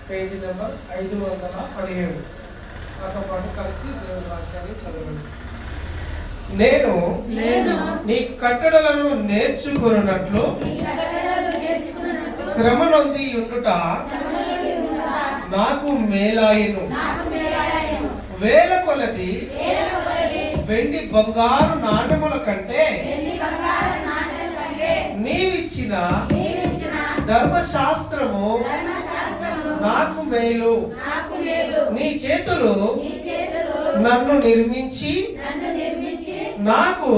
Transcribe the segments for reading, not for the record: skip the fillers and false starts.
Page number 517. నాతో పాటు కలిసి దేవుని వాక్యాన్ని చదవండి. నేను నీ కట్టడలను నేర్చుకున్నట్లు శ్రమ నొంది ఉండుట నాకు మేలాయను. వేల కొలది వెండి బంగారు నాణెముల కంటే నీవిచ్చిన ధర్మశాస్త్రము నాకు మేలు. నీ చేతులు నన్ను నిర్మించి నాకు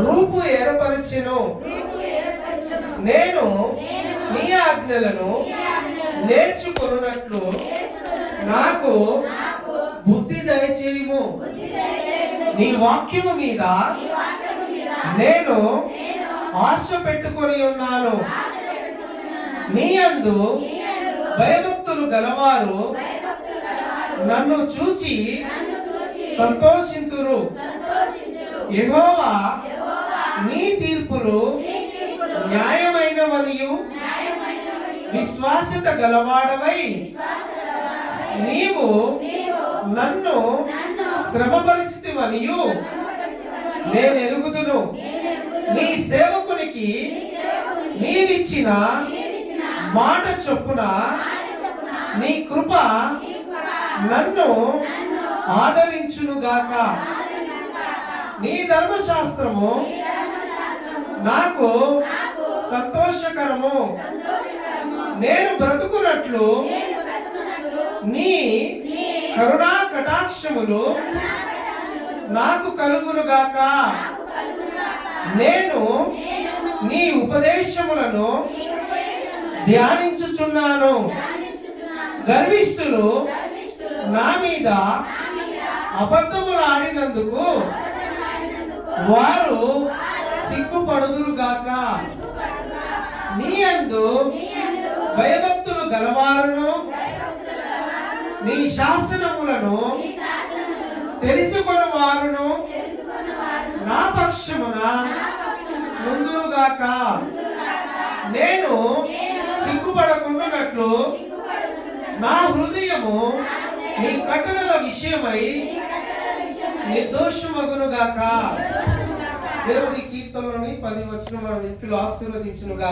రూపు ఏర్పరచెను. నేను నీ ఆజ్ఞలను నేర్చుకున్నట్లు నాకు బుద్ధి దయచేయము. నీ వాక్యము మీద నేను ఆశ పెట్టుకొని ఉన్నాను. నీ యందు భయభక్తులు గలవారు నన్ను చూచి సంతోషింతురు. యెహోవా నీ తీర్పులు న్యాయమైనవనియు విశ్వాసత గలవాడవై నీవు నన్ను శ్రమపరిచితివనియు నేను ఎరుగుదును. నీ సేవకునికి నీవిచ్చిన మాట చొప్పున నీ కృప నన్ను ఆదరించునుగాక. నీ ధర్మశాస్త్రము నాకు సంతోషకరము. నేను బ్రతుకున్నట్లు నీ కరుణా కటాక్షములు నాకు కలుగునుగాక. నేను నీ ఉపదేశములను ధ్యానించుచున్నాను. గర్విష్ఠులు నా మీద అబద్ధములు ఆడినందుకు వారు సిగ్గుపడుదురుగాక. నీ యందు భయభక్తులు గలవారును నీ శాసనములను తెలుసుకొని వారును నా పక్షమున ముందుగాక. నేను సిగ్గుపడకుండానట్లు నా హృదయము నీ కట్టడల విషయమై నిర్దోషమగునుగాక. దేవుడి కీర్తనలోని 10 వచనం మన వ్యక్తులు ఆశీర్వదించునుగాక.